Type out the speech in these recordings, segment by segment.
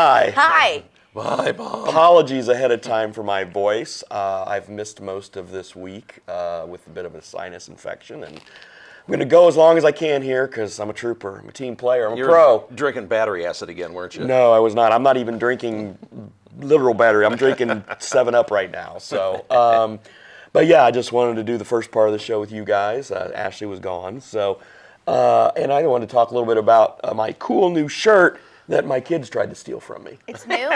Hi. Hi. Bye, Mom. Apologies ahead of time for my voice. I've missed most of this week with a bit of a sinus infection, and I'm going to go as long as I can here because I'm a trooper. I'm a team player. I'm a pro. Drinking battery acid again, weren't you? No, I was not. I'm not even drinking literal battery. I'm drinking 7-Up right now. So, but yeah, I just wanted to do the first part of the show with you guys. Ashley was gone. So, and I wanted to talk a little bit about my cool new shirt that my kids tried to steal from me. It's new?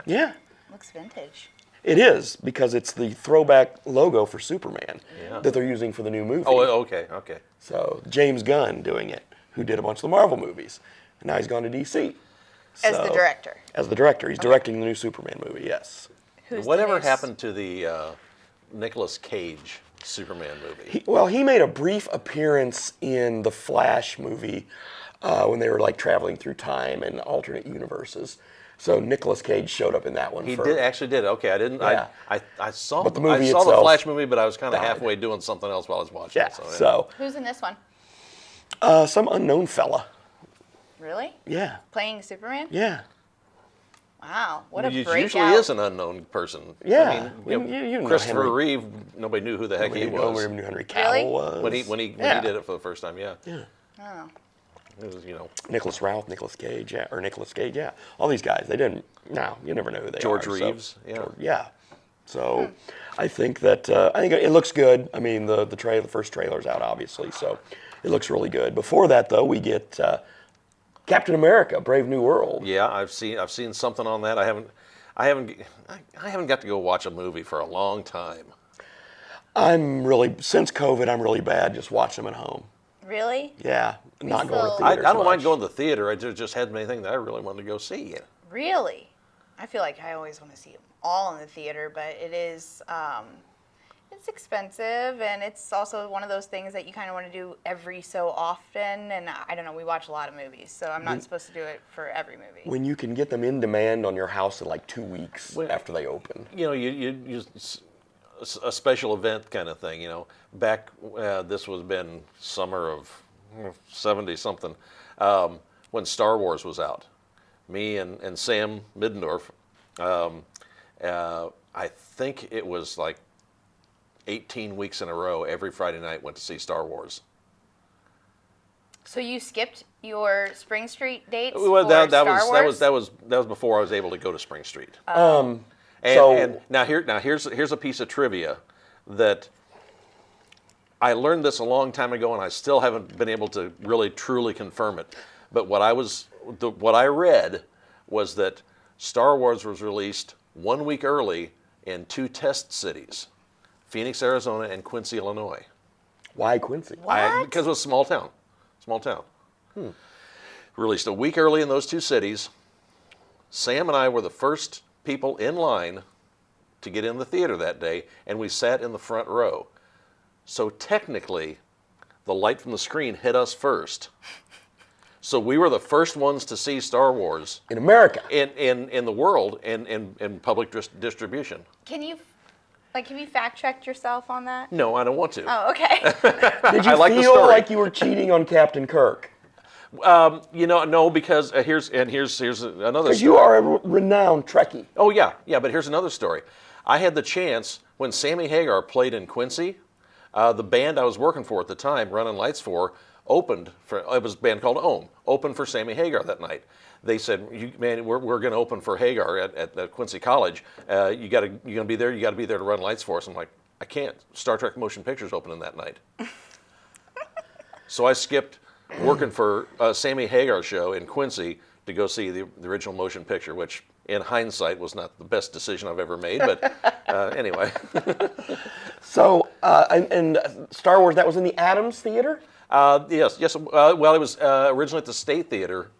Yeah. Looks vintage. It is, because it's the throwback logo for Superman that they're using for the new movie. Oh, okay. So James Gunn doing it, who did a bunch of the Marvel movies. And now he's gone to DC. As the director. As the director. He's directing the new Superman movie, yes. Who's Whatever happened to the Nicolas Cage Superman movie? He made a brief appearance in the Flash movie when they were like traveling through time and alternate universes. So Nicolas Cage showed up in that one. He actually did. Okay, I didn't. Yeah. I saw. But the I movie saw the itself Flash movie, but I was kind of died. halfway doing something else while I was watching. Yeah. it. So Who's in this one? some unknown fella. Really? Yeah. Playing Superman? Yeah. Wow. What a It breakout. usually is an unknown person. Yeah. I mean, You know Christopher Henry. Reeve. Nobody knew who the heck he was Nobody knew Henry Cavill Really? was. when he Yeah. did it for the first time. Yeah. Oh. It was, Nicholas Ralph, Nicolas Cage, or Nicolas Cage, yeah. All these guys, they didn't. No, you never know who they George are. Reeves, yeah. Yeah. So I think that I think it looks good. I mean, the first trailer's out, obviously, so it looks really good. Before that, though, we get Captain America: Brave New World. Yeah, I've seen something on that. I haven't got to go watch a movie for a long time. Since COVID, I'm really bad just watching them at home. Really? Yeah, not going to still- I theaters don't mind much. going to the theater. I just hadn't anything that I really wanted to go see. Really? I feel like I always want to see them all in the theater, but it is, it's expensive, and it's also one of those things that you kind of want to do every so often, and I don't know, we watch a lot of movies, so I'm not supposed to do it for every movie. When you can get them in demand on your house in like 2 weeks after they open. You a special event kind of thing. Back this was been summer of 70 something when Star Wars was out. Me and Sam Middendorf, I think it was like 18 weeks in a row. Every Friday night went to see Star Wars. So you skipped your Spring Street dates Well, for that Star Wars? was before I was able to go to Spring Street. So- And here's a piece of trivia that I learned this a long time ago, and I still haven't been able to really truly confirm it. But what I read was that Star Wars was released 1 week early in 2 test cities, Phoenix, Arizona, and Quincy, Illinois. Why Quincy? What? Because it was a small town. Released a week early in those 2 cities. Sam and I were the first people in line to get in the theater that day, and we sat in the front row. So technically, the light from the screen hit us first. So we were the first ones to see Star Wars In America. in the world in public distribution. Can you, have you fact-checked yourself on that? No, I don't want to. Oh, okay. Did you I like the feel story. like you were cheating on Captain Kirk? No, because here's another Because story. you are a renowned Trekkie. Oh, yeah, but here's another story. I had the chance, when Sammy Hagar played in Quincy, the band I was working for at the time, running lights for, it was a band called Ohm, opened for Sammy Hagar that night. They said, we're going to open for Hagar at Quincy College. You're going to be there, you got to be there to run lights for us. I'm like, I can't. Star Trek Motion Pictures opening that night. So I skipped working for Sammy Hagar show in Quincy to go see the original motion picture, which in hindsight was not the best decision I've ever made, but anyway. So, and Star Wars, that was in the Adams Theater? Yes. Well, it was originally at the State Theater,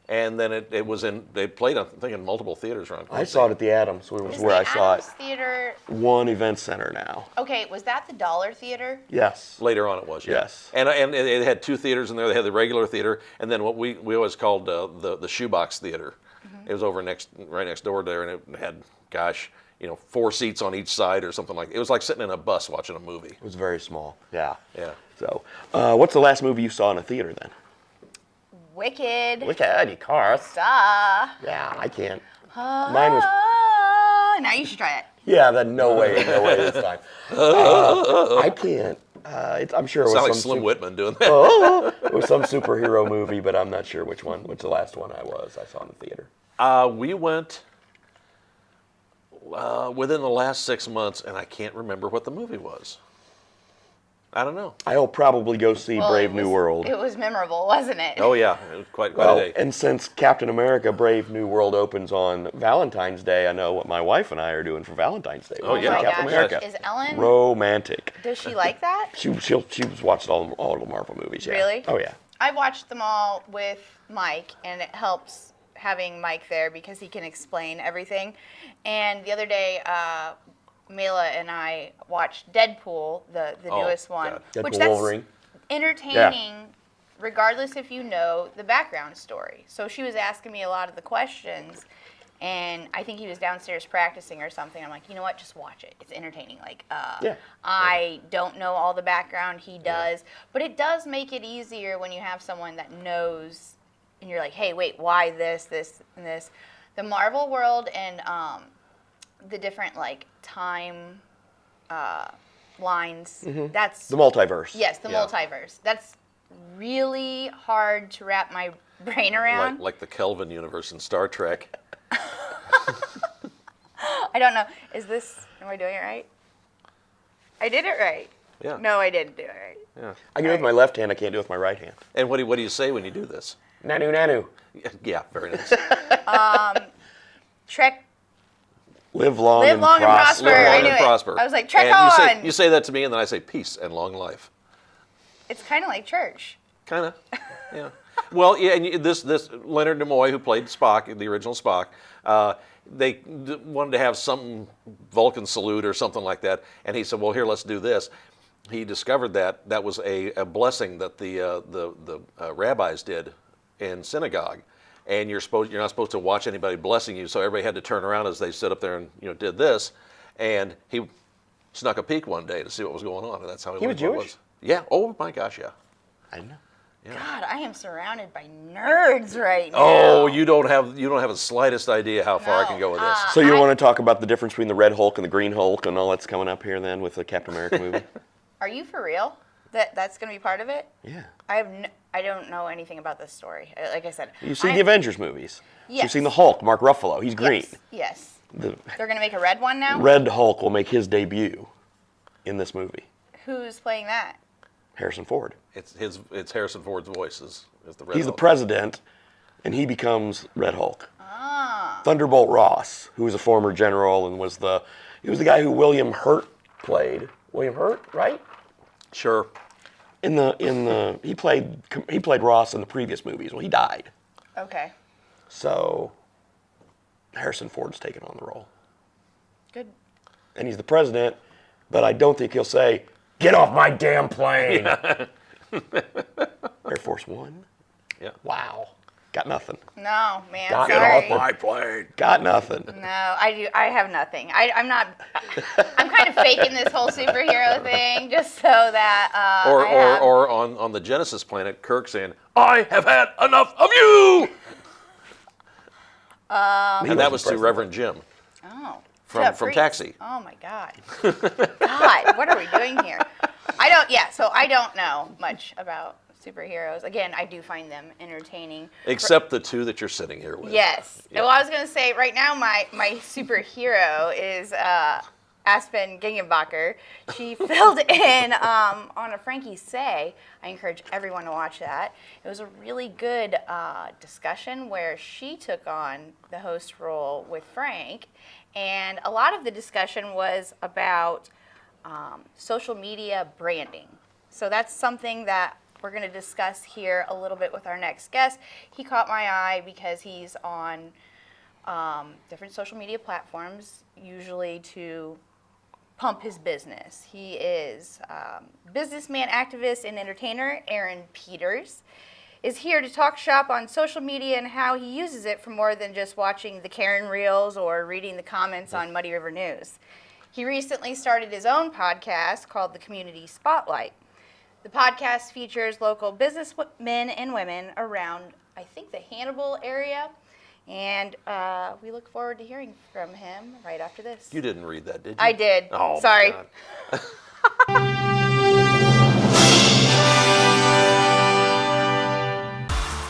and then they played, I think, in multiple theaters around Quincy. I saw it at the Adams, which was Is where the I saw it. Adams Theater, One event center now. okay, was that the Dollar Theater? Yes. Later on it was, yeah. Yes. And it had 2 theaters in there. They had the regular theater, and then what we always called the shoebox theater. It was over right next door there, and it had, 4 seats on each side or something like that. It was like sitting in a bus watching a movie. It was very small. Yeah. Yeah. So, what's the last movie you saw in a theater then? Wicked. Wicked, of course. Duh. Yeah, I can't. Mine was. Now you should try it. Yeah, then no way this time. I can't. I'm sure it was Sound like some Slim Whitman doing that. it was some superhero movie, but I'm not sure which the last one I saw in the theater. We went within the last 6 months, and I can't remember what the movie was. I don't know. I'll probably go see Well, Brave New World. It was memorable, wasn't it? Oh yeah, it was quite Well, a day. and since Captain America Brave New World opens on Valentine's Day, I know what my wife and I are doing for Valentine's Day. Oh, We're yeah. watching my Captain gosh. America. Is Ellen, Romantic. does she like that? She was watching all the Marvel movies. Yeah. Really? Oh yeah. I watched them all with Mike, and it helps having Mike there because he can explain everything. And the other day, Mela and I watched Deadpool, the Oh, newest one, God. Deadpool which that's Wolverine. entertaining, regardless if you know the background story. So she was asking me a lot of the questions, and I think he was downstairs practicing or something. I'm like, you know what, just watch it. It's entertaining. Like, Yeah. I don't know all the background, he does, but it does make it easier when you have someone that knows, and you're like, hey, wait, why this, and this. The Marvel world and the different like time lines. That's The multiverse. yes, the Yeah. multiverse. That's really hard to wrap my brain around. Like the Kelvin universe in Star Trek. I don't know. Am I doing it right? I did it right. Yeah. No, I didn't do it right. Yeah. I can do it with my left hand. I can't do it with my right hand. And what do you say when you do this? Nanu nanu. Yeah, very nice. Trek. Live long, Live and, long and prosper. prosper. Live I long knew and it. prosper. I was like, trek and on. You say that to me, and then I say peace and long life. It's kind of like church. Kind of, yeah. Well, yeah, and this Leonard Nimoy, who played Spock, the original Spock, they wanted to have some Vulcan salute or something like that, and he said, "Well, here, let's do this." He discovered that was a blessing that the rabbis did in synagogue, and you're not supposed to watch anybody blessing you, so everybody had to turn around as they stood up there and did this, and he snuck a peek one day to see what was going on, and that's how he was learned what it Jewish? Yeah. Oh my gosh, yeah. I know. God, I am surrounded by nerds right now. Oh, you don't have the slightest idea how far I can go with this. So you want to talk about the difference between the Red Hulk and the Green Hulk and all that's coming up here then with the Captain America movie? Are you for real? That's going to be part of it? Yeah. I don't know anything about this story. Like I said, You've seen the Avengers movies. Yes. You've seen the Hulk, Mark Ruffalo. He's green. Yes. The They're going to make a red one now? Red Hulk will make his debut in this movie. Who's playing that? Harrison Ford. It's Harrison Ford's voice is the Red He's the Hulk. president, and he becomes Red Hulk. Ah. Thunderbolt Ross, who was a former general and he was the guy who William Hurt played. William Hurt, right? Sure. He played Ross in the previous movies. Well, he died. Okay. So Harrison Ford's taken on the role. Good. And he's the president, but I don't think he'll say, "Get off my damn plane." Air Force One? Yeah. Wow. Got nothing. No, man. Got sorry. off my plane. Got nothing. No, I have nothing. I'm not. I'm kind of faking this whole superhero thing just so that. Or on the Genesis planet, Kirk saying, "I have had enough of you." And that was to Reverend Jim Oh. from Priest. Taxi. Oh my God. God, what are we doing here? So I don't know much about superheroes. Again, I do find them entertaining. Except the two that you're sitting here with. Yes. Yeah. Well, I was going to say right now my superhero is Aspen Gingenbacher. She filled in on a Frankie Say. I encourage everyone to watch that. It was a really good discussion where she took on the host role with Frank, and a lot of the discussion was about social media branding. So that's something that we're going to discuss here a little bit with our next guest. He caught my eye because he's on different social media platforms, usually to pump his business. He is businessman, activist, and entertainer Aaron Peters is here to talk shop on social media and how he uses it for more than just watching the Karen Reels or reading the comments on Muddy River News. He recently started his own podcast called The Community Spotlight. The podcast features local businessmen and women around, I think, the Hannibal area. And we look forward to hearing from him right after this. You didn't read that, did you? I did. Oh, my Sorry. God.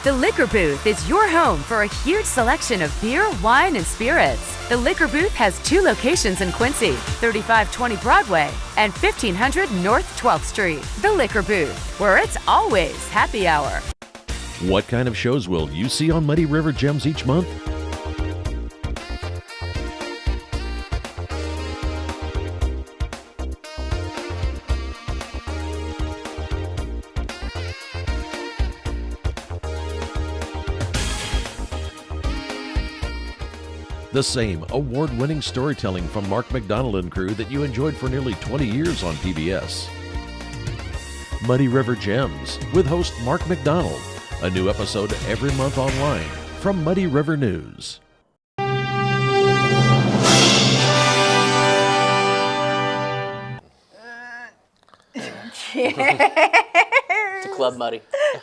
The Liquor Booth is your home for a huge selection of beer, wine, and spirits. The Liquor Booth has 2 locations in Quincy, 3520 Broadway and 1500 North 12th Street. The Liquor Booth, where it's always happy hour. What kind of shows will you see on Muddy River Gems each month? The same award-winning storytelling from Mark McDonald and crew that you enjoyed for nearly 20 years on PBS. Muddy River Gems with host Mark McDonald. A new episode every month online from Muddy River News. It's a Club Muddy.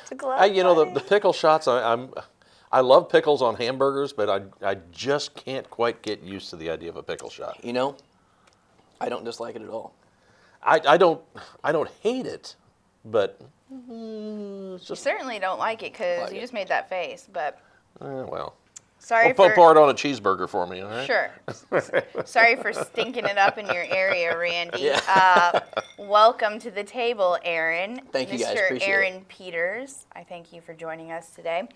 To Club You know, Muddy. the pickle shots, I love pickles on hamburgers, but I just can't quite get used to the idea of a pickle shot. You know, I don't dislike it at all. I don't hate it, but You certainly don't like it because Like you it. just made that face. But well. sorry Well, for pour it on a cheeseburger for me, all right? sure. Sorry for stinking it up in your area, Randy. Yeah. Welcome to the table, Aaron. Thank you, guys. Mr. Appreciate Aaron it. Peters. I thank you for joining us today.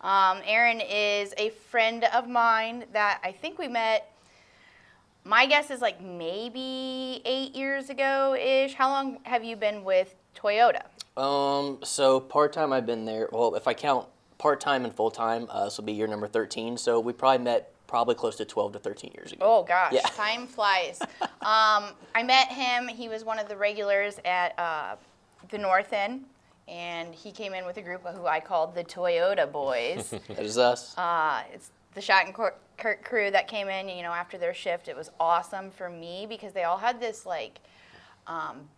Aaron is a friend of mine that I think we met. My guess is like maybe 8 years ago-ish. How long have you been with Toyota? So part-time I've been there, well, if I count part-time and full-time, this will be year number 13, so we probably met close to 12 to 13 years ago. Oh gosh, Yeah. time flies. I met him. He was one of the regulars at the North End, and he came in with a group who I called the Toyota Boys. That is us. It's the Shot and Kurt crew that came in, after their shift. It was awesome for me because they all had this like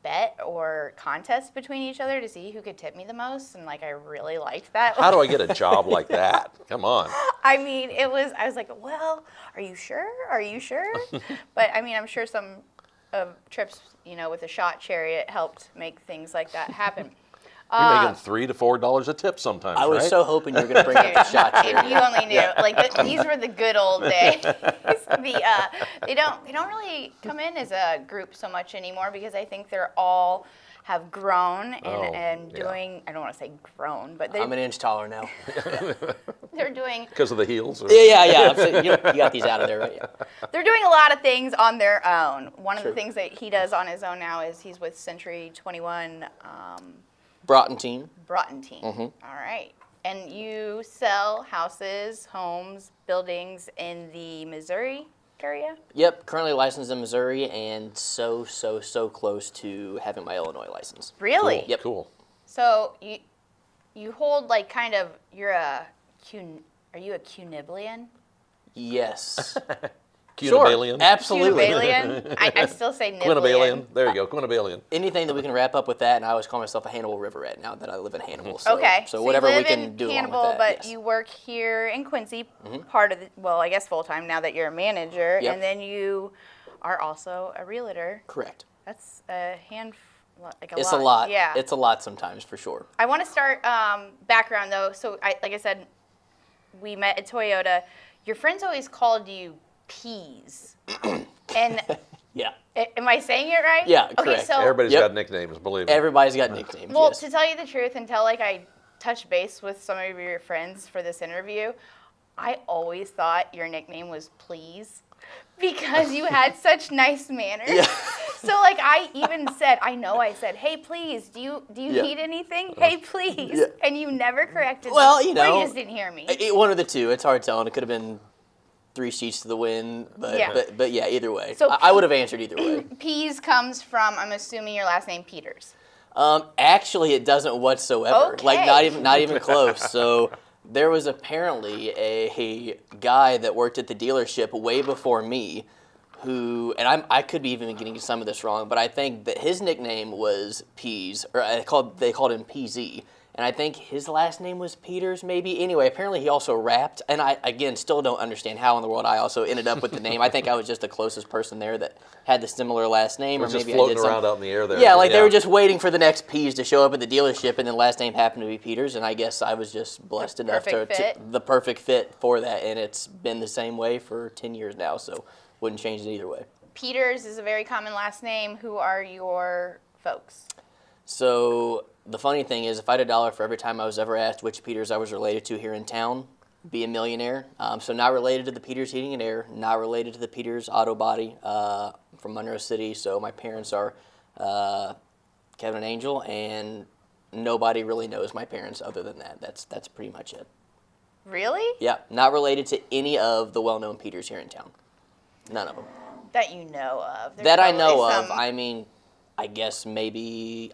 bet or contest between each other to see who could tip me the most, and like I really liked that. How do I get a job like that? Come on. I mean, I was like, well, are you sure? Are you sure? But I mean, I'm sure some trips, with a shot chariot helped make things like that happen. You're making $3 to $4 a tip sometimes, I was right? so hoping you were going to bring up the shot If here. you only knew, these were the good old days. They don't really come in as a group so much anymore because I think they're all have grown and yeah. doing. I don't want to say grown, but I'm an inch taller now. they're doing. Because of the heels? Or? Yeah. So you got these out of there, right? Yeah. They're doing a lot of things on their own. One of the True. things that he does on his own now is he's with Century 21 Broughton team. Broughton team. Mm-hmm. All right. And you sell houses, homes, buildings in the Missouri area? Yep, currently licensed in Missouri and so close to having my Illinois license. Really? Yep. Cool. So you hold like kind of, are you a Cuniblian? Yes. Cunibalian. Absolutely. Cunibalian? I still say Niblian. Quinibalian. There you go. Quinibalian. Anything that we can wrap up with that, and I always call myself a Hannibal Riverette now that I live in Hannibal. So, Okay. So you whatever we live can in do Hannibal, along with that. but yes. you work here in Quincy, part of I guess full time now that you're a manager, Yep. and then you are also a realtor. Correct. That's a It's a lot. Yeah. It's a lot sometimes for sure. I want to start background though. So like I said, we met at Toyota. Your friends always called you Peas. And Yeah. am I saying it right? Yeah, Okay, correct. so Everybody's Yep. got nicknames, believe me. Everybody's got nicknames. well, yes. to tell you the truth, until like I touched base with some of your friends for this interview, I always thought your nickname was Please because you had such nice manners. Yeah. So like I said, hey, please, do you Yeah. need anything? Hey, please. Yeah. And you never corrected Well, me. you Or know, you just didn't hear me. One of the two. It's hard telling. It could have been 3 sheets to the wind, but Yeah. but yeah, either way. So I would have answered either way. Peas comes from, I'm assuming your last name, Peters. Actually, it doesn't whatsoever. Okay. Like not even close. So there was apparently a guy that worked at the dealership way before me, who, and I could be even getting some of this wrong, but I think that his nickname was Peas, or they called him PZ, and I think his last name was Peters, maybe. Anyway, apparently he also rapped, and I, again, still don't understand how in the world I also ended up with the name. I think I was just the closest person there that had the similar last name, We're or just maybe floating I did around out in the air there. Yeah, like they were just waiting for the next P's to show up at the dealership, and then last name happened to be Peters, and I guess I was just blessed enough to the perfect fit for that, and it's been the same way for 10 years now, so wouldn't change it either way. Peters is a very common last name. Who are your folks? So the funny thing is, if I had $1 for every time I was ever asked which Peters I was related to here in town, be a millionaire. So not related to the Peters Heating and Air, not related to the Peters Auto Body from Monroe City. So my parents are Kevin and Angel, and nobody really knows my parents other than that. That's pretty much it. Really? Yeah, not related to any of the well-known Peters here in town. None of them. That you know of. There's That I know probably of. some- I mean, I guess maybe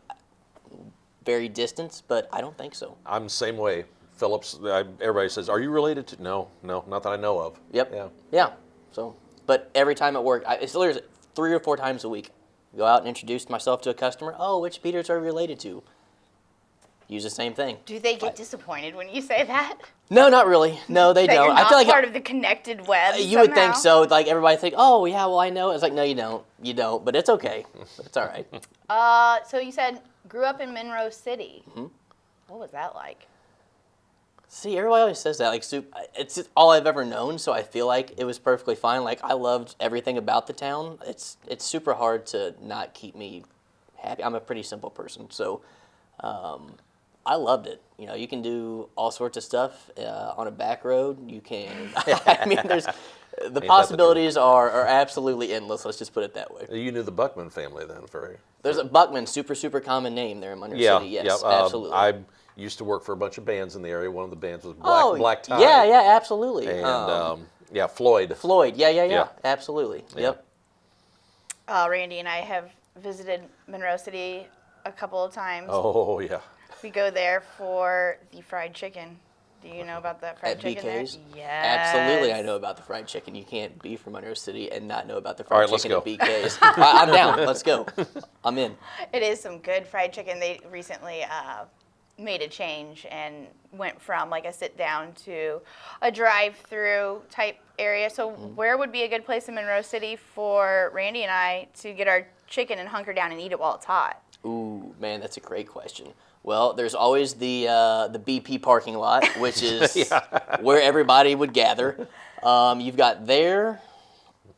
very distant, but I don't think so. I'm the same way. Phillips, everybody says, are you related to? No, not that I know of. Yep. Yeah. Yeah. So, but every time at work, it's literally 3 or 4 times a week. Go out and introduce myself to a customer. Oh, which Peters are you related to? Use the same thing. Do they get disappointed when you say that? No, not really. No, they That don't. you're not I feel like part of the connected web. you would think somehow? so. Like everybody think, oh yeah, well I know. It's like no, you don't. You don't. But it's okay. It's all right. So you said grew up in Monroe City. Mm-hmm. What was that like? See, everybody always says that. Like, it's all I've ever known, so I feel like it was perfectly fine. Like, I loved everything about the town. It's super hard to not keep me happy. I'm a pretty simple person, so I loved it. You know, you can do all sorts of stuff on a back road. You can. I mean, the possibilities are absolutely endless. Let's just put it that way. You knew the Buckman family then, very. There's a Buckman, super common name there in Monroe City. Yes, absolutely. I used to work for a bunch of bands in the area. One of the bands was Black Tie. Yeah, absolutely. And Floyd. Floyd, yeah, absolutely. Yep. Randy and I have visited Monroe City a couple of times. Oh, yeah. We go there for the fried chicken. Do you know about that fried At chicken BK's? there? Yes. Absolutely, I know about the fried chicken. You can't be from Monroe City and not know about the All fried right, chicken let's at BK's. I'm down. Let's go. I'm in. It is some good fried chicken. They recently made a change and went from like a sit down to a drive-through type area. So where would be a good place in Monroe City for Randy and I to get our chicken and hunker down and eat it while it's hot? Ooh, man, that's a great question. Well, there's always the BP parking lot, which is where everybody would gather. You've got there,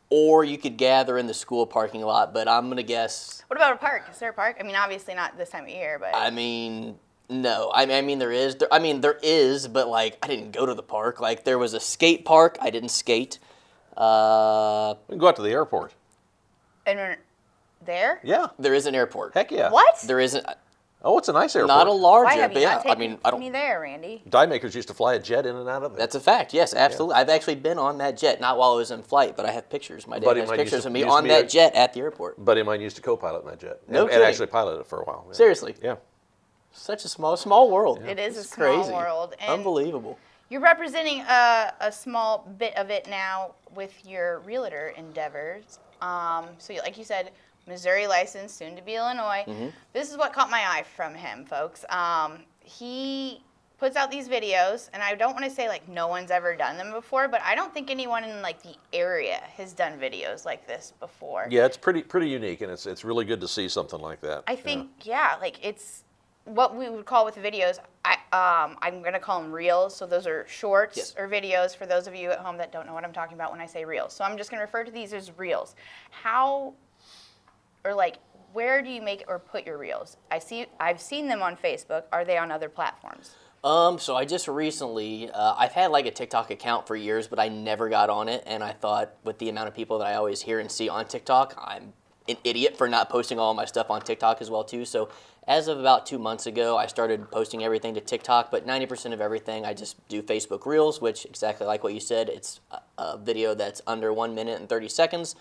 or you could gather in the school parking lot, but I'm going to guess... What about a park? Is there a park? I mean, obviously not this time of year, but... I mean, no. I mean, there is. There is, but, like, I didn't go to the park. Like, there was a skate park. I didn't skate. We can go out to the airport. And we're there? Yeah. There is an airport. Heck yeah. What? There isn't... Oh, it's a nice airport. Not a large Why have airport. you Yeah, not I taken mean, I don't... me there, Randy? Die makers used to fly a jet in and out of it. That's a fact, yes, absolutely. I've actually been on that jet, not while I was in flight, but I have pictures. My dad Buddy has of mine used pictures to- of me used to on be that a- jet at the airport. Buddy of mine used to co-pilot in that jet. No and kidding. actually piloted it for a while. Yeah. Seriously. Yeah. Such a small world. It is It's a small crazy. world. And Unbelievable. you're representing a small bit of it now with your realtor endeavors. So like you said, Missouri license, soon to be Illinois. Mm-hmm. This is what caught my eye from him, folks. He puts out these videos, and I don't want to say like no one's ever done them before, but I don't think anyone in like the area has done videos like this before. Yeah, it's pretty unique, and it's really good to see something like that. I think, like it's what we would call with videos. I'm gonna call them reels. So those are shorts Yes. or videos for those of you at home that don't know what I'm talking about when I say reels. So I'm just gonna refer to these as reels. How, or like, where do you make or put your reels? I've seen them on Facebook. Are they on other platforms? So I just recently, I've had like a TikTok account for years, but I never got on it, and I thought with the amount of people that I always hear and see on TikTok, I'm an idiot for not posting all my stuff on TikTok as well too. So as of about 2 months ago, I started posting everything to TikTok, but 90% of everything I just do Facebook Reels, which exactly like what you said, it's a video that's under 1 minute and 30 seconds.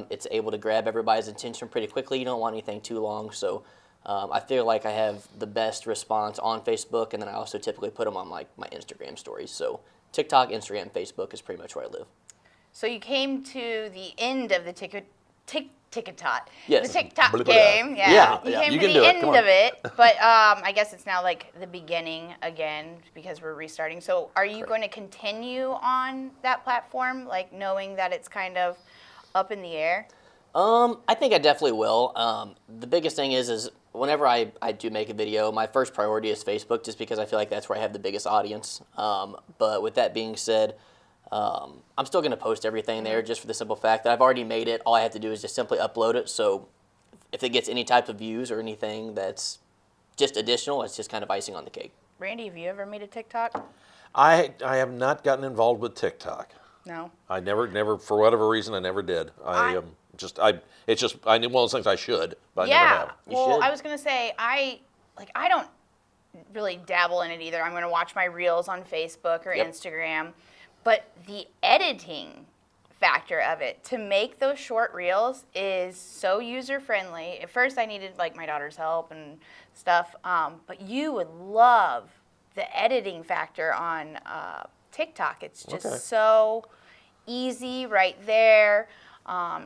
It's able to grab everybody's attention pretty quickly. You don't want anything too long, so I feel like I have the best response on Facebook, and then I also typically put them on like my Instagram stories. So TikTok, Instagram, Facebook is pretty much where I live. So you came to the end of the TikTok. Yes. The TikTok Blah, blah, blah. game. Yeah, You yeah, came you to can the do it. end Come of on. it, but I guess it's now like the beginning again because we're restarting. So are you going to continue on that platform, like knowing that it's kind of up in the air? I think I definitely will. The biggest thing is whenever I do make a video, my first priority is Facebook, just because I feel like that's where I have the biggest audience. But with that being said, I'm still going to post everything there just for the simple fact that I've already made it. All I have to do is just simply upload it. So if it gets any type of views or anything that's just additional, it's just kind of icing on the cake. Randy, have you ever made a TikTok? I have not gotten involved with TikTok. No. I never for whatever reason I never did. It's just one of those things I should, but I never have. Well, should. I was gonna say I don't really dabble in it either. I'm gonna watch my reels on Facebook or Yep. Instagram, but the editing factor of it to make those short reels is so user friendly. At first, I needed like my daughter's help and stuff, but you would love the editing factor on TikTok. It's just Okay. so easy right there.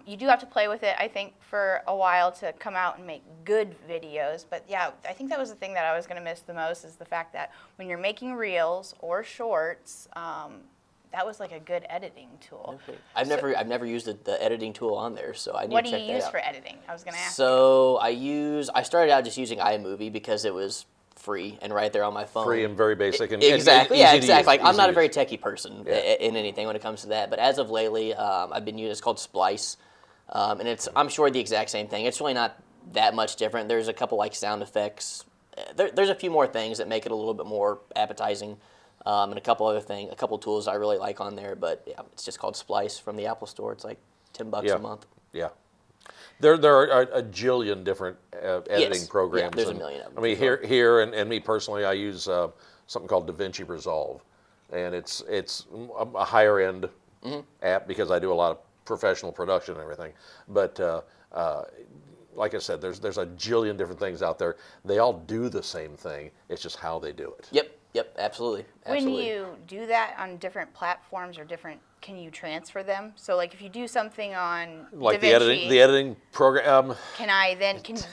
You do have to play with it, I think, for a while to come out and make good videos. But yeah, I think that was the thing that I was going to miss the most is the fact that when you're making reels or shorts, that was like a good editing tool. Okay. I've never used the editing tool on there, so I need What to do check you that use out. for editing? I was going to ask. So I started out just using iMovie because it was free and right there on my phone. Free and very basic and Exactly. and Yeah, easy to exactly. use, Like I'm easy not to a very use. techie person Yeah. in anything when it comes to that. But as of lately, I've been using. It's called Splice, and I'm sure the exact same thing. It's really not that much different. There's a couple like sound effects. There's a few more things that make it a little bit more appetizing, and a couple tools I really like on there. But yeah, it's just called Splice from the Apple Store. It's like $10 Yeah. a month. Yeah. There are a jillion different editing Yes. programs. Yeah, there's a and, million of them. I mean, here and me personally, I use something called DaVinci Resolve, and it's a higher end Mm-hmm. app because I do a lot of professional production and everything. But like I said, there's a jillion different things out there. They all do the same thing. It's just how they do it. Yep, absolutely. When you do that on different platforms or can you transfer them? So like if you do something on Like DaVinci, the editing program. can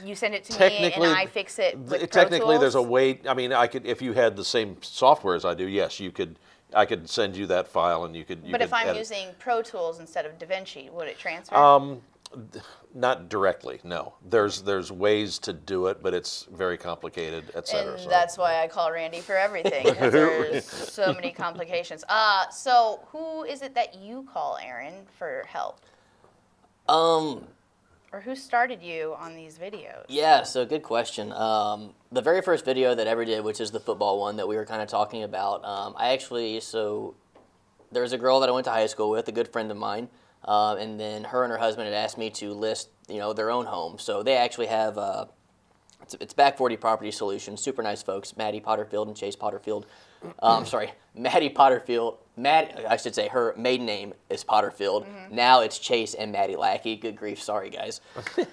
you send it to me and I fix it with Pro Technically, there's a Tools? way. I mean, I could, if you had the same software as I do. Yes, you could. I could send you that file, and you could. But if could I'm edit. using Pro Tools instead of DaVinci, would it transfer? Not directly, no. There's ways to do it, but it's very complicated, et cetera. And so. that's why I call Randy for everything. 'Cause there's so many complications. So who is it that you call, Aaron, for help? Or who started you on these videos? Yeah, so good question. The very first video that I ever did, which is the football one that we were kind of talking about, there was a girl that I went to high school with, a good friend of mine, and then her and her husband had asked me to list, their own home. So they actually have, it's Back 40 Property Solutions, super nice folks, Maddie Potterfield and Chase Potterfield. Maddie Potterfield. I should say her maiden name is Potterfield. Mm-hmm. Now it's Chase and Maddie Lackey. Good grief, sorry guys.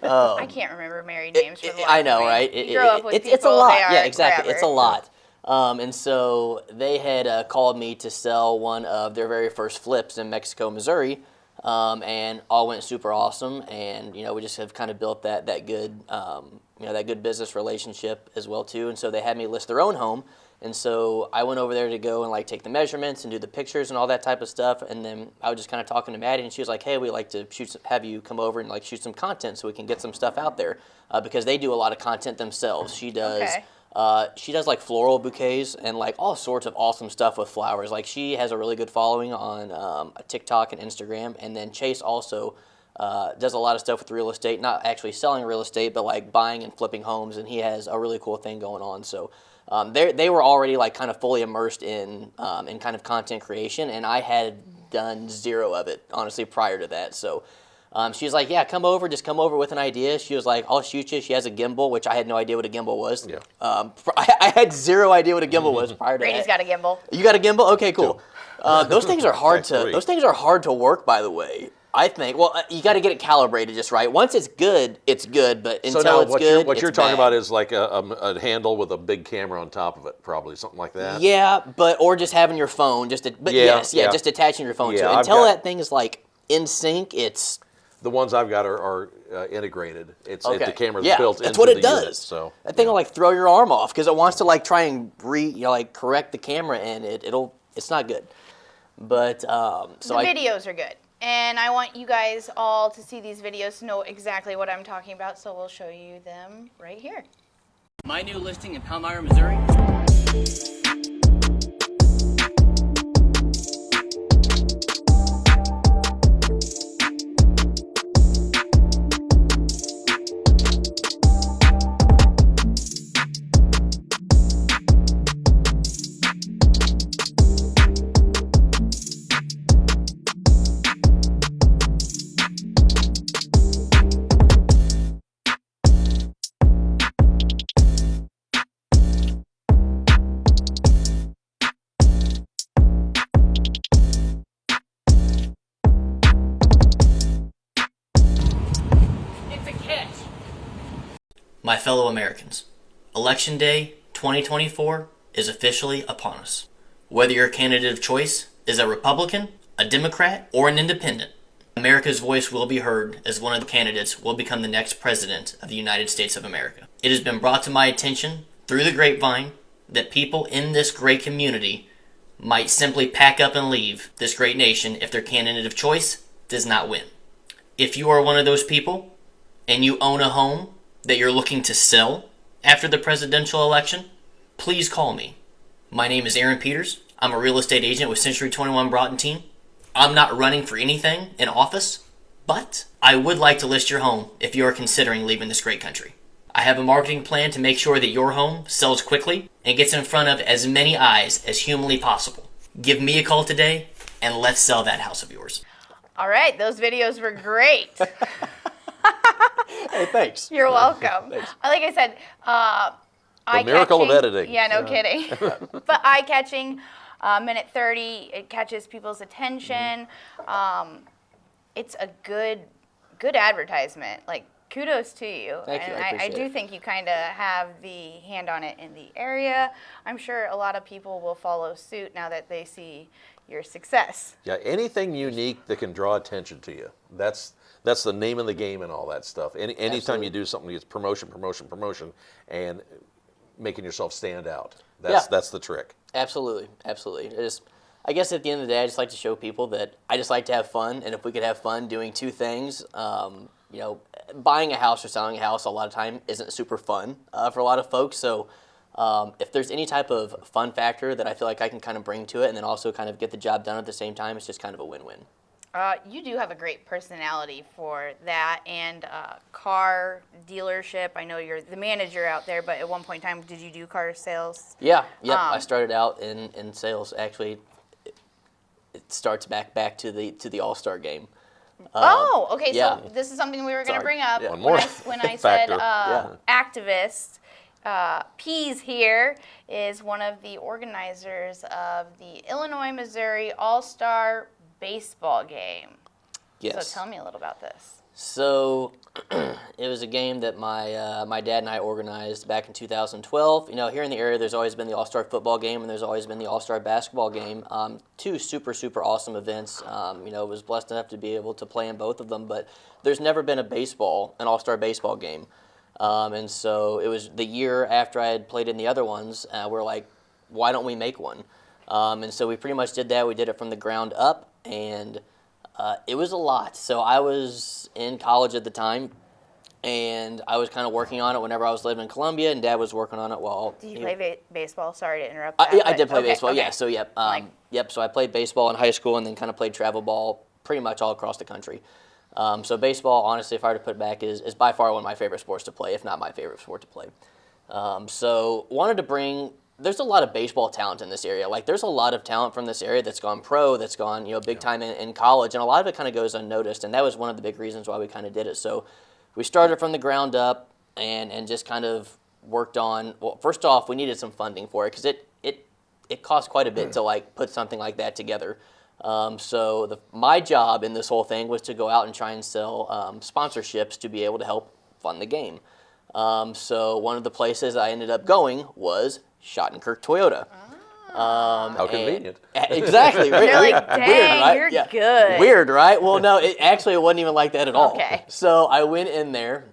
I can't remember married names for the life I know, of me. right? You grow up with it's people, a lot. they are Yeah, exactly. forever. It's a lot. And so they had called me to sell one of their very first flips in Mexico, Missouri, and all went super awesome. And we just have kind of built that good that good business relationship as well too. And so they had me list their own home. And so I went over there to go and take the measurements and do the pictures and all that type of stuff. And then I was just kind of talking to Maddie, and she was like, "Hey, we'd like to have you come over and shoot some content so we can get some stuff out there," because they do a lot of content themselves. She does. Okay. She does floral bouquets and all sorts of awesome stuff with flowers. She has a really good following on TikTok and Instagram. And then Chase also does a lot of stuff with real estate, not actually selling real estate, but buying and flipping homes. And he has a really cool thing going on. So they were already kind of fully immersed in kind of content creation, and I had done zero of it honestly prior to that. So. She was like, "Yeah, come over. Just come over with an idea." She was like, "I'll shoot you." She has a gimbal, which I had no idea what a gimbal was. Yeah. I had zero idea what a gimbal was prior to Randy's that. got a gimbal. You got a gimbal? Okay, cool. Those things are hard to. Three. Those things are hard to work, by the way. I think. Well, you got to get it calibrated just right. Once it's good, it's good. But until So now it's what good, you're it's talking bad. about is a handle with a big camera on top of it, probably something like that. Yeah, or just having your phone. Just Yeah, just attaching your phone to Yeah, it. I've Until got- that thing is in sync, it's The ones I've got are integrated. It's Okay. the camera's yeah, built that's into what it the does. unit. So that thing will like throw your arm off because it wants to like try and correct the camera, and it's not good. But so the videos are good. And I want you guys all to see these videos to know exactly what I'm talking about, so we'll show you them right here. my new listing in Palmyra, Missouri. My fellow Americans, Election Day 2024 is officially upon us. Whether your candidate of choice is a Republican, a Democrat, or an independent, America's voice will be heard as one of the candidates will become the next president of the United States of America. It has been brought to my attention through the grapevine that people in this great community might simply pack up and leave this great nation if their candidate of choice does not win. If you are one of those people and you own a home that you're looking to sell after the presidential election, please call me. My name is Aaron Peters. I'm a real estate agent with Century 21 Broughton Team. I'm not running for anything in office, but I would like to list your home if you are considering leaving this great country. I have a marketing plan to make sure that your home sells quickly and gets in front of as many eyes as humanly possible. Give me a call today and let's sell that house of yours. All right, those videos were great. Hey, thanks. You're welcome. Like I said, the miracle of editing. Yeah, no kidding. But eye-catching, minute 30, it catches people's attention. It's a good advertisement. Like, kudos to you. Thank you, And I I appreciate do it. think you kind of have the hand on it in the area. I'm sure a lot of people will follow suit now that they see your success. Yeah, anything unique that can draw attention to you. That's the name of the game and all that stuff. Anytime Absolutely. you do something, it's promotion, and making yourself stand out. Yeah. That's the trick. Absolutely. I guess at the end of the day, I just like to show people that I just like to have fun, and if we could have fun doing two things, buying a house or selling a house a lot of time isn't super fun for a lot of folks. So if there's any type of fun factor that I feel like I can kind of bring to it, and then also kind of get the job done at the same time, it's just kind of a win-win. You do have a great personality for that, and car dealership. I know you're the manager out there, but at one point in time, did you do car sales? Yeah, I started out in sales. Actually, it starts back to the All-Star game. Okay. yeah. So this is something we were going to Sorry. bring up Yeah. One when more when I said factor. activist. Pease here is one of the organizers of the Illinois-Missouri All-Star Baseball game. Yes. So tell me a little about this. So it was a game that my dad and I organized back in 2012. Here in the area, there's always been the All-Star football game and there's always been the All-Star basketball game. Two super awesome events. Was blessed enough to be able to play in both of them, but there's never been an All-Star baseball game. And so it was the year after I had played in the other ones. We're like, why don't we make one? And so we pretty much did that. We did it from the ground up, and it was a lot. So I was in college at the time, and I was kind of working on it whenever I was living in Columbia, and Dad was working on it while... Did you play baseball? Sorry to interrupt that. Yeah, I but- did play okay, baseball, okay. yeah. So, yep. So I played baseball in high school and then kind of played travel ball pretty much all across the country. So baseball, honestly, if I were to put it back, is by far one of my favorite sports to play, if not my favorite sport to play. So wanted to bring... There's a lot of baseball talent in this area. Like, there's a lot of talent from this area that's gone pro, that's gone, big time in college, and a lot of it kind of goes unnoticed, and that was one of the big reasons why we kind of did it. So we started from the ground up and just kind of worked on, well, first off, we needed some funding for it because it cost quite a bit to, like, put something like that together. So my job in this whole thing was to go out and try and sell sponsorships to be able to help fund the game. So one of the places I ended up going was Schottenkirk Toyota. How convenient. Exactly. You're like, dang, Weird, right? you're good. Weird, right? Well, no, it wasn't even like that at all. Okay. So I went in there,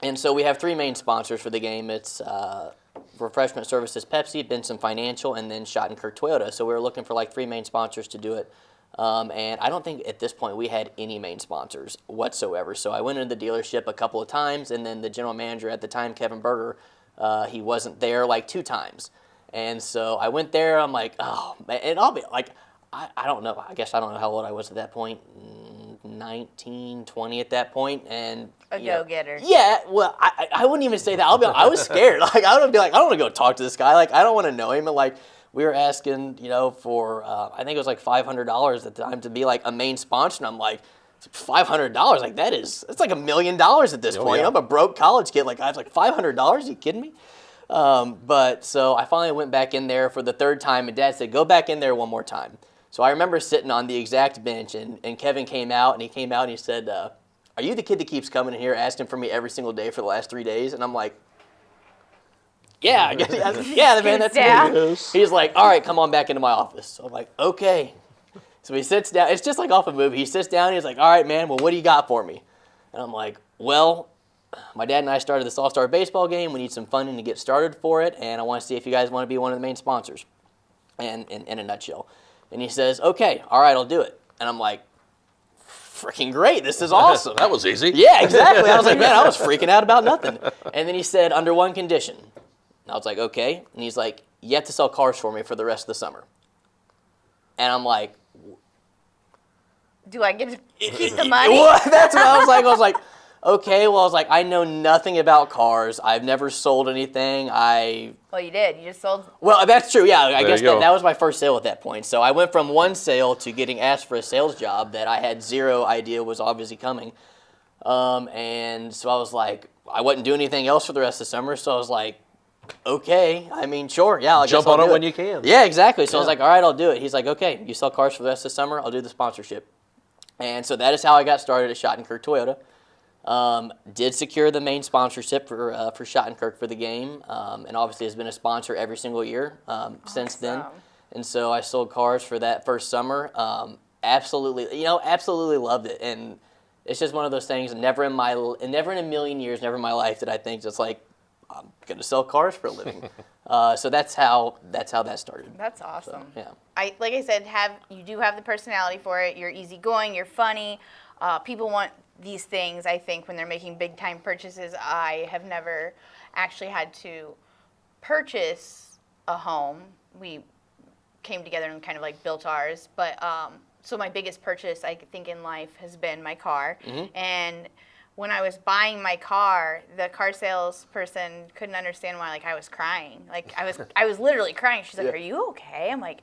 and so we have three main sponsors for the game. It's Refreshment Services Pepsi, Benson Financial, and then Schottenkirk Toyota. So we were looking for like three main sponsors to do it. And I don't think at this point we had any main sponsors whatsoever. So I went into the dealership a couple of times, and then the general manager at the time, Kevin Berger, he wasn't there like 2 times. And so I went there, I'm like, oh, man, and I'll be like, I don't know, I guess I don't know how old I was at that point, 19, 20 at that point, and A go-getter. Yeah, well, I wouldn't even say that. I was scared. Like, I would be like, I don't want to go talk to this guy. Like, I don't want to know him. And like, we were asking, for I think it was like $500 at the time to be like a main sponsor. And I'm like, $500? Like it's like $1 million at this point. yeah. I'm a broke college kid. Like, I was like, $500? Are you kidding me? But so I finally went back in there for the 3rd time, and Dad said, go back in there one more time. So I remember sitting on the exact bench, and Kevin came out, and he said, are you the kid that keeps coming in here asking for me every single day for the last 3 days? And I'm like, yeah, I guess, yeah, man, that's down. me. He's like, all right, come on back into my office. So I'm like, okay. So he sits down. It's just like off a movie. He sits down, and he's like, all right, man, well, what do you got for me? And I'm like, well, my dad and I started this all-star baseball game. We need some funding to get started for it, and I want to see if you guys want to be one of the main sponsors, and in a nutshell. And he says, okay, all right, I'll do it. And I'm like, freaking great, this is awesome. That was easy. Yeah, exactly. I was like, man, I was freaking out about nothing. And then he said, under one condition. And I was like, okay. And he's like, you have to sell cars for me for the rest of the summer. And I'm like, Do I get to keep the money? well, that's what I was like. I was like, okay. Well, I was like, I know nothing about cars. I've never sold anything. Well, you did. You just sold. Well, that's true. Yeah, I There guess you go. that was my first sale at that point. So I went from one sale to getting asked for a sales job that I had zero idea was obviously coming. And so I was like, I wasn't doing anything else for the rest of the summer. So I was like, okay. I mean, sure. Yeah, I Jump guess I'll on it do when you can. Yeah, exactly. So I was like, all right, I'll do it. He's like, okay, you sell cars for the rest of the summer. I'll do the sponsorship. And so that is how I got started at Schottenkirk Toyota. Did secure the main sponsorship for Schottenkirk for the game, and obviously has been a sponsor every single year since then. Awesome. And so I sold cars for that first summer. Absolutely loved it. And it's just one of those things. Never in a million years, never in my life did I think just like I'm gonna sell cars for a living. So that's how that started. That's awesome. Yeah. Like I said, you do have the personality for it. You're easygoing. You're funny. People want these things. I think when they're making big time purchases, I have never actually had to purchase a home. We came together and kind of like built ours. But so my biggest purchase, I think, in life has been my car. And when I was buying my car, the car salesperson couldn't understand why I was crying. Like I was literally crying. She's like, Yeah. "Are you okay?" I'm like,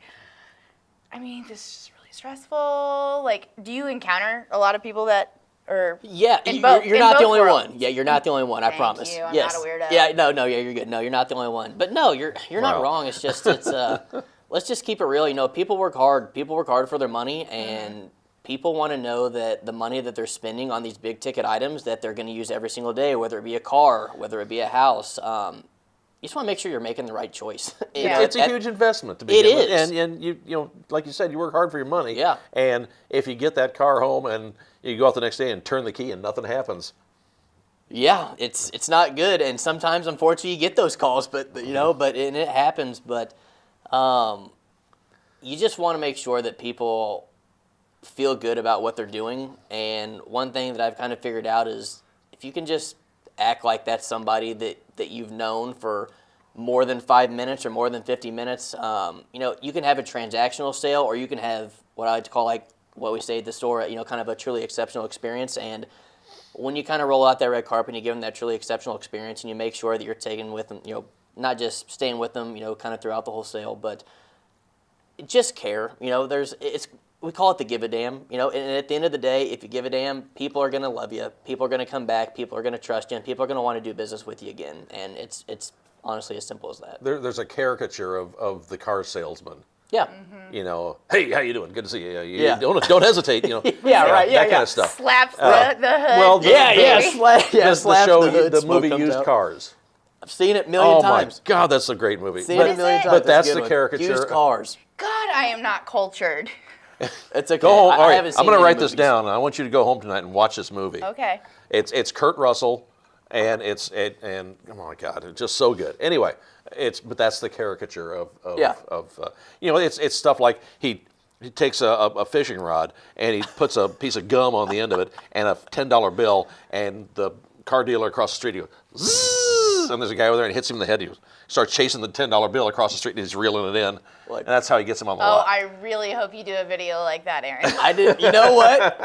I mean, this is really stressful. Like, do you encounter a lot of people that are Yeah, in you're both- you're in not the both only worlds? one. Yeah, you're not the only one. I Thank promise. you. I'm yes. not a weirdo. Yeah, no, yeah, you're good. No, you're not the only one. But no, you're not Wow. wrong. It's just let's just keep it real. You know, people work hard. People work hard for their money, and people want to know that the money that they're spending on these big ticket items that they're going to use every single day, whether it be a car, whether it be a house. You just want to make sure you're making the right choice. You Yeah. know, It's a at- huge investment to It begin with. is. And you like you said, you work hard for your money. Yeah. And if you get that car home and you go out the next day and turn the key and nothing happens, Yeah, it's not good, and sometimes, unfortunately, you get those calls, but and it happens. But you just want to make sure that people feel good about what they're doing. And one thing that I've kind of figured out is if you can just act like that's somebody that you've known for more than 5 minutes or more than 50 minutes, you can have a transactional sale, or you can have what I like to call what we say at the store, kind of a truly exceptional experience. And when you kind of roll out that red carpet and you give them that truly exceptional experience, and you make sure that you're taking with them, not just staying with them, kind of throughout the whole sale, but just care. We call it the give a damn, and at the end of the day, if you give a damn, people are going to love you, people are going to come back, people are going to trust you, and people are going to want to do business with you again. And it's honestly as simple as that. there's a caricature of the car salesman. Yeah. Hey, how you doing? Good to see you. Yeah. Don't hesitate. Yeah, right, yeah, that kind yeah. of stuff. slaps the hood. well, the- Yeah, the- yeah, the slaps show, the hood, the smoke movie comes Used out. Cars. I've seen it a million Oh times. my God, that's a great movie. Seen But- it a million it? times. but that's a good the one. caricature. Used cars. God, I am not cultured. It's okay. Go home. All I right, haven't seen I'm going to many write this movies. down. I want you to go home tonight and watch this movie. Okay. It's Kurt Russell, and and oh my God, it's just so good. Anyway, but that's the caricature of Yeah. it's stuff like he takes a fishing rod and he puts a piece of gum on the end of it and a $10 bill, and the car dealer across the street he goes zzz, and there's a guy over there and hits him in the head. He starts chasing the $10 bill across the street and he's reeling it in, Like- and that's how he gets him on the Oh, lot. I really hope you do a video like that, Aaron. I did. You know what?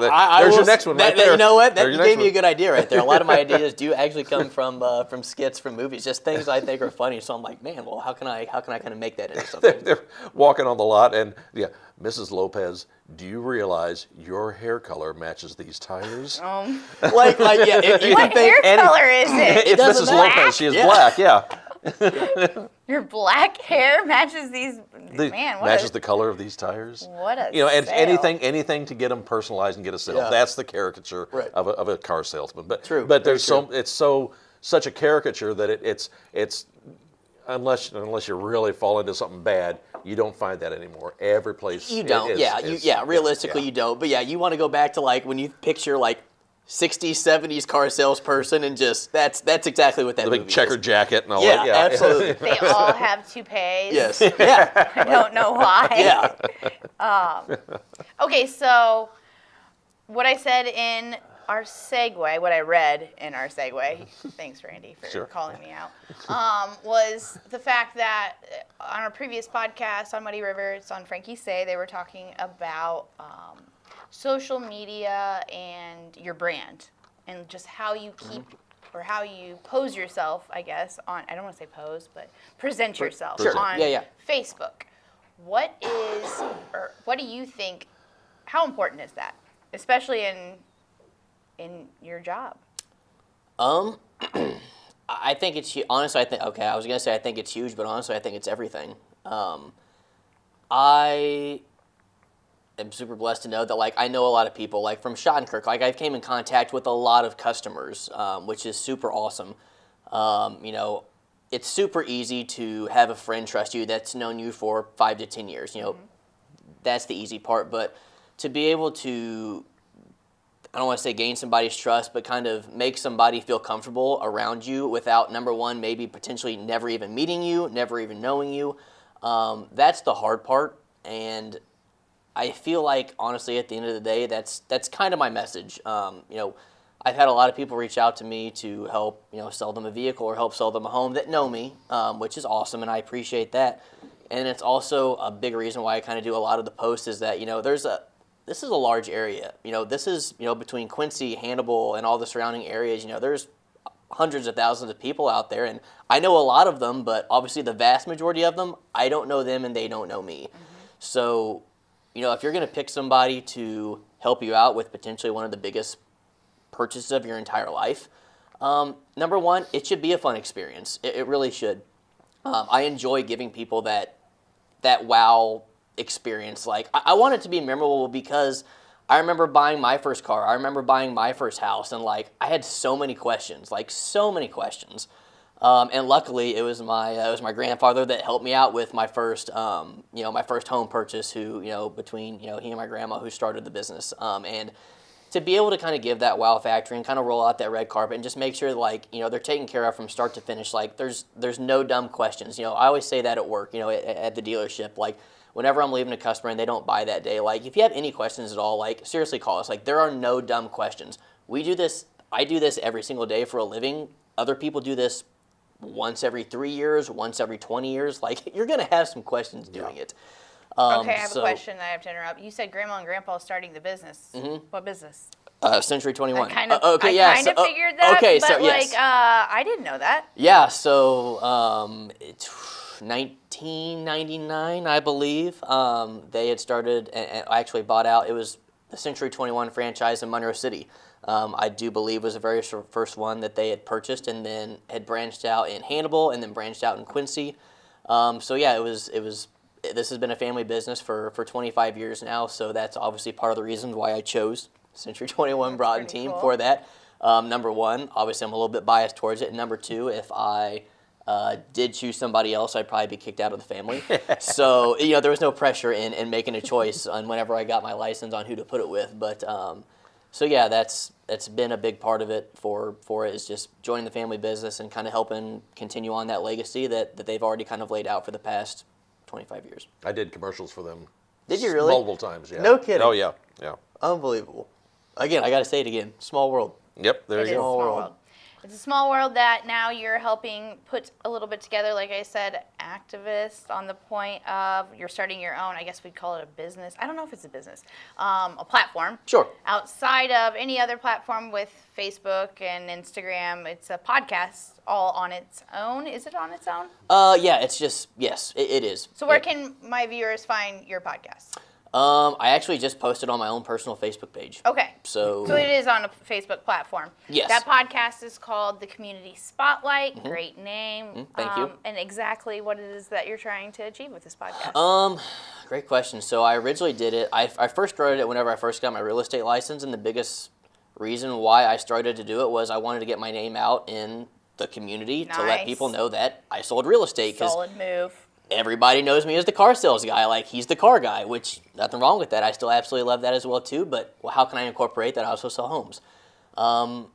There's your next one right there. You know what? There's You your gave next me a one. good idea right there. A lot of my ideas do actually come from skits, from movies, just things I think are funny. So I'm like, man, well, how can I kind of make that into something? They're walking on the lot, and Mrs. Lopez, do you realize your hair color matches these tires? like yeah. You What can think hair color is it? It's doesn't Mrs. matter. Lopez. She is Yeah. black. Yeah, Your black hair matches these. Man, what matches a, the color of these tires. What a and sale. anything to get them personalized and get a sale. Yeah. That's the caricature Right. of a car salesman. But True, But very there's such a caricature that it's unless you really fall into something bad, you don't find that anymore. Every place You don't. Realistically, you don't. But yeah, you want to go back to like when you picture like 60s, 70s car salesperson, and just that's exactly what that the movie big checkered is. jacket and all Yeah, that. Yeah, absolutely. They all have toupees. Yes. Yeah. I don't know why. Yeah. Okay, so what I said in our segue, what I read in our segue, thanks Randy for Sure. calling me out, was the fact that on our previous podcast on Muddy River, it's on Frankie Say, they were talking about social media and your brand and just how you keep or how you pose yourself, I guess, on, I don't want to say pose, but present yourself Sure. on Yeah. Facebook. What do you think, how important is that, especially in your job? I think it's honestly. I was gonna say I think it's huge, but honestly, I think it's everything. I am super blessed to know that like I know a lot of people like from Schottenkirk. Like I came in contact with a lot of customers, which is super awesome. It's super easy to have a friend trust you that's known you for 5 to 10 years. That's the easy part, but to be able to, I don't want to say gain somebody's trust, but kind of make somebody feel comfortable around you without, number one, maybe potentially never even meeting you, never even knowing you. That's the hard part, and I feel like, honestly, at the end of the day, that's kind of my message. I've had a lot of people reach out to me to help, sell them a vehicle or help sell them a home that know me, which is awesome, and I appreciate that. And it's also a big reason why I kind of do a lot of the posts is that, this is a large area. This is, between Quincy, Hannibal, and all the surrounding areas, there's hundreds of thousands of people out there, and I know a lot of them, but obviously the vast majority of them, I don't know them and they don't know me. Mm-hmm. So, if you're going to pick somebody to help you out with potentially one of the biggest purchases of your entire life, number one, it should be a fun experience. It really should. I enjoy giving people that wow experience. Like I want it to be memorable because I remember buying my first car. I remember buying my first house, and like I had so many questions. And luckily, it was my grandfather that helped me out with my first my first home purchase. Who between he and my grandma who started the business. And to be able to kind of give that wow factor and kind of roll out that red carpet and just make sure like they're taken care of from start to finish. Like there's no dumb questions. I always say that at work. At the dealership, like whenever I'm leaving a customer and they don't buy that day, like if you have any questions at all, like seriously call us. Like there are no dumb questions. We do this. I do this every single day for a living. Other people do this once every 3 years, once every 20 years. Like you're gonna have some questions doing it. Okay, I have a question that I have to interrupt. You said Grandma and Grandpa starting the business. Mm-hmm. What business? Century 21. I kind of figured that. Okay, but so yes. I didn't know that. Yeah, so it's 1999, I believe. They had started and actually bought out. It was the Century 21 franchise in Monroe City. I do believe was the very first one that they had purchased, and then had branched out in Hannibal, and then branched out in Quincy. So yeah, it was. This has been a family business for 25 years now, so that's obviously part of the reason why I chose Century 21 Broughton team cool. for that. Number one, obviously I'm a little bit biased towards it. And number two, if I did choose somebody else, I'd probably be kicked out of the family. So, there was no pressure in making a choice on whenever I got my license on who to put it with. But, so yeah, that's been a big part of it for it, is just joining the family business and kind of helping continue on that legacy that they've already kind of laid out for the past 25 years. I did commercials for them. Did you really? Multiple times, yeah. No kidding. Oh, yeah, yeah. Unbelievable. Again, I got to say it again. Small world. Yep, there It is you a go. small world. world. It's a small world that now you're helping put a little bit together. Like I said, activist on the point of you're starting your own, I guess we'd call it a business. I don't know if it's a business, a platform. Sure. Outside of any other platform with Facebook and Instagram, it's a podcast all on its own. Is it on its own? Yeah, it's just, yes, it is. So where can my viewers find your podcast? I actually just posted on my own personal Facebook page. Okay. So it is on a Facebook platform. Yes. That podcast is called The Community Spotlight. Great name. Thank you. And exactly what it is that you're trying to achieve with this podcast. Great question. So I originally did it, I first started it whenever I first got my real estate license, and the biggest reason why I started to do it was I wanted to get my name out in the community to let Nice. people know that I sold real estate, because Solid move. everybody knows me as the car sales guy. Like, he's the car guy, which nothing wrong with that. I still absolutely love that as well too. But how can I incorporate that I also sell homes?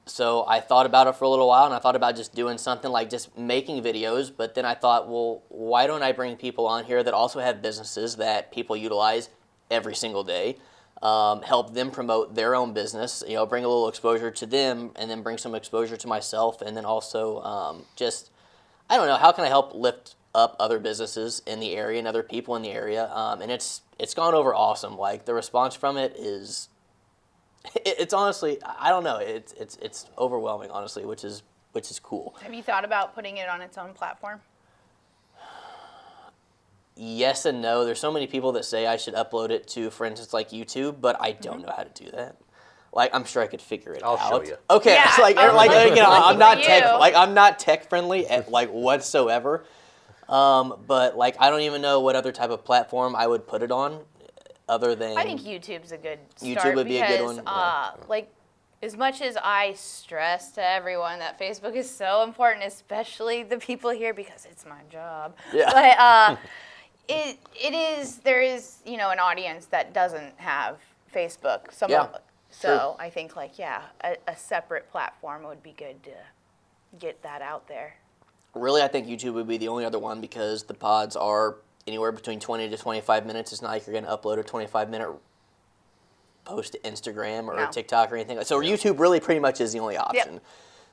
So I thought about it for a little while, and I thought about just doing something like just making videos. But then I thought, well, why don't I bring people on here that also have businesses that people utilize every single day? Help them promote their own business. Bring a little exposure to them, and then bring some exposure to myself, and then also just, I don't know, how can I help lift up other businesses in the area and other people in the area, and it's gone over awesome. Like, the response from it is, it's honestly, I don't know, it's overwhelming, honestly, which is cool. Have you thought about putting it on its own platform? Yes and no. There's so many people that say I should upload it to, for instance, like YouTube, but I don't know how to do that. Like, I'm sure I could figure it out. I'll show you. Okay, Yeah, I'm not for tech, you. I'm not tech friendly whatsoever. But I don't even know what other type of platform I would put it on, other than I think YouTube's a good start. YouTube would be a good because, one, yeah. As much as I stress to everyone that Facebook is so important, especially the people here, because it's my job. Yeah. But there is an audience that doesn't have Facebook. Yeah, So I think a separate platform would be good to get that out there. Really, I think YouTube would be the only other one, because the pods are anywhere between 20 to 25 minutes. It's not like you're going to upload a 25-minute post to Instagram or No. TikTok or anything. So YouTube really pretty much is the only option. Yep.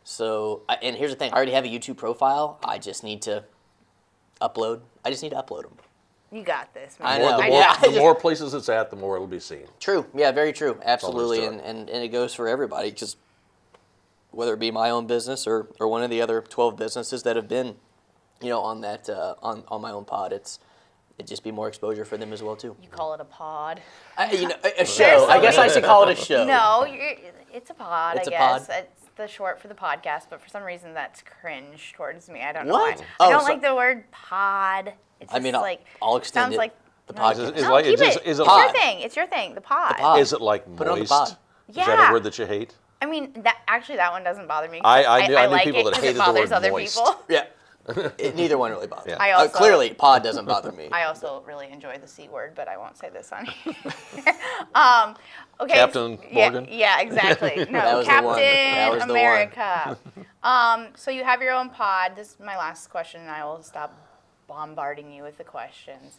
So, and here's the thing. I already have a YouTube profile. I just need to upload. I just need to upload them. You got this, man. I know. The more places it's at, the more it'll be seen. True. Yeah, very true. all there Absolutely. is to And it goes for everybody, because whether it be my own business or one of the other 12 businesses that have been, on that on my own pod, it'd just be more exposure for them as well too. You call it a pod. A show. I guess I should call it a show. No, it's a pod, It's I a guess. pod? It's the short for the podcast, but for some reason that's cringe towards me. I don't know What? why. Oh, I don't so- like the word pod. It's I just mean, like I'll extend sounds it. like The no, podcast. Is No, like- keep is- it. is It's it your pod? thing. It's your thing. The pod. pod. Is it like Put it on the moist? pod. Is that Yeah. a word that you hate? I mean, that one doesn't bother me. I knew like people it that 'cause hated it the bothers word other moist. people. Yeah. Neither one really bothers Yeah. me. I also- Clearly, pod doesn't bother me. I also really enjoy the C word, but I won't say this on here. Okay. Captain Morgan? Yeah, exactly. No, That was the one. That Captain was the America. So you have your own pod. This is my last question, and I will stop bombarding you with the questions.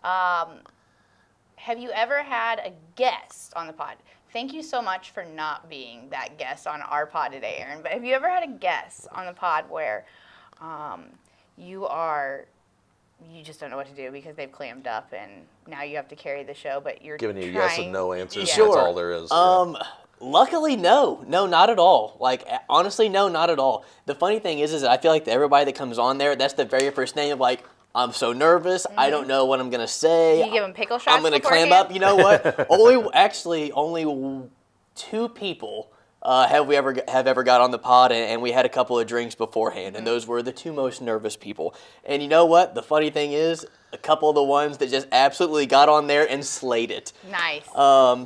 Have you ever had a guest on the pod? Thank you so much for not being that guest on our pod today, Aaron. But have you ever had a guest on the pod where you just don't know what to do because they've clammed up and now you have to carry the show, but you're Giving you trying, yes and no answers. Yeah. That's all there is. Luckily, no, not at all. Like, honestly, no, not at all. The funny thing is that I feel like everybody that comes on there, that's the very first thing of like, I'm so nervous. I don't know what I'm gonna say. Do you give them pickle shots I'm gonna beforehand? clam up. You know what? only 2 people have ever got on the pod, and we had a couple of drinks beforehand, and those were the 2 most nervous people. And you know what? The funny thing is, a couple of the ones that just absolutely got on there and slayed it. Nice.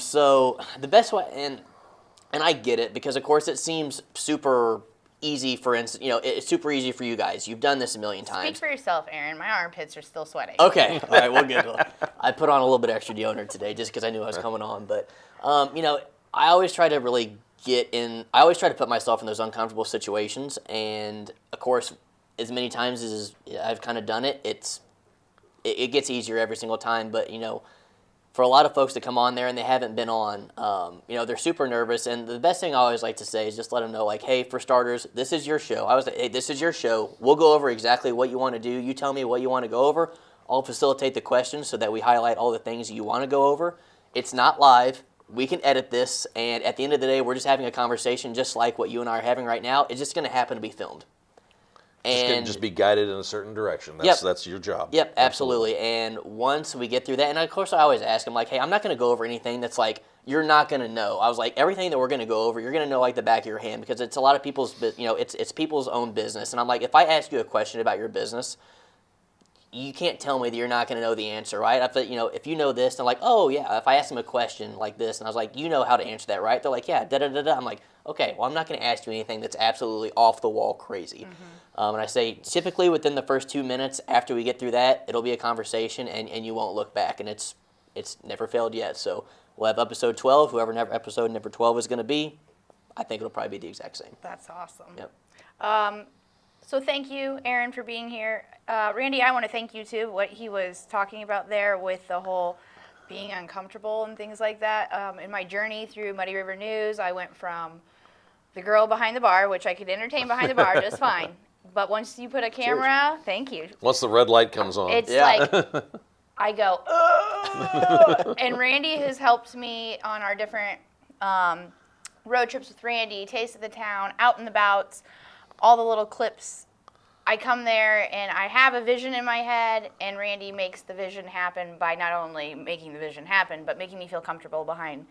So the best way, and And I get it because, of course, it seems super easy. For instance, it's super easy for you guys. You've done this a million Speak times. for yourself, Aaron. My armpits are still sweating. Okay, all right, we'll get it. I put on a little bit extra deodorant today just because I knew I was coming on. But, I always try to really I always try to put myself in those uncomfortable situations. And, of course, as many times as I've kind of done it, it gets easier every single time. But, for a lot of folks that come on there and they haven't been on, they're super nervous. And the best thing I always like to say is just let them know, like, hey, for starters, this is your show. I was like, hey, this is your show. We'll go over exactly what you want to do. You tell me what you want to go over. I'll facilitate the questions so that we highlight all the things you want to go over. It's not live. We can edit this. And at the end of the day, we're just having a conversation just like what you and I are having right now. It's just going to happen to be filmed. And Just be guided in a certain direction. Yep. That's your job. Yep, absolutely. And once we get through that, and of course I always ask them, like, hey, I'm not going to go over anything that's like, you're not going to know. I was like, everything that we're going to go over, you're going to know like the back of your hand because it's a lot of people's, it's people's own business. And I'm like, if I ask you a question about your business, you can't tell me that you're not going to know the answer, right? If you know this, I'm like, oh yeah. If I ask them a question like this, and I was like, you know how to answer that, right? They're like, yeah, da da da da. I'm like, okay, well, I'm not going to ask you anything that's absolutely off the wall crazy. And I say typically within the first 2 minutes after we get through that, it'll be a conversation, and you won't look back, and it's never failed yet. So we'll have episode 12, whoever episode number 12 is going to be. I think it'll probably be the exact same. That's awesome. Yep. So thank you, Aaron, for being here. Randy, I want to thank you too. What he was talking about there with the whole being uncomfortable and things like that. In my journey through Muddy River News, I went from the girl behind the bar, which I could entertain behind the bar just fine. But once you put a camera, thank you. Once the red light comes on. It's like I go, ugh! And Randy has helped me on our different road trips with Randy, Taste of the Town, Out and Abouts, all the little clips. I come there and I have a vision in my head, and Randy makes the vision happen by not only making the vision happen, but making me feel comfortable behind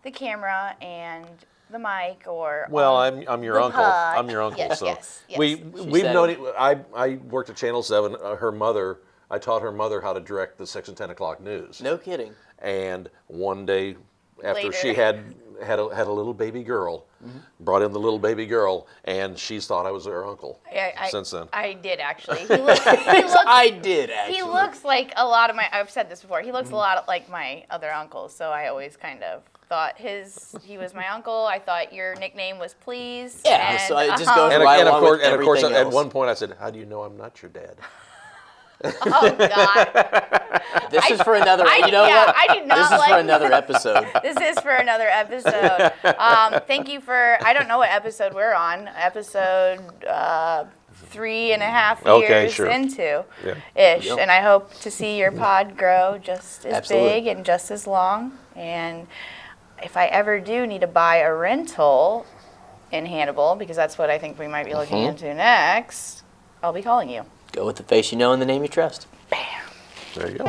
the camera and the mic or Well, on I'm your the uncle. pod. I'm your uncle. Yes, so yes, yes. we've said known it. it. I worked at Channel 7. I taught her mother how to direct the Section 10 o'clock news. No kidding. And one day, after Later. she had a little baby girl, brought in the little baby girl, and she's thought I was her uncle. Since then, I did actually. He looks I did actually. He looks like a lot of I've said this before, he looks a lot like my other uncles, so I always kind of thought he was my uncle. I thought your nickname was Please. Yeah, and, so it just goes and, right and of along course, with and of course, everything at else. one point I said, "How do you know I'm not your dad?" Oh, God. This is for another. I You know yeah, what? I did not This is like for another episode. This is for another episode. Thank you for, I don't know what episode we're on. Episode 3.5 Okay, years sure. into Yeah. ish. Yep. And I hope to see your pod grow just as Absolutely. big and just as long. And if I ever do need to buy a rental in Hannibal, because that's what I think we might be looking into next, I'll be calling you. Go with the face you know and the name you trust. Bam. There you go.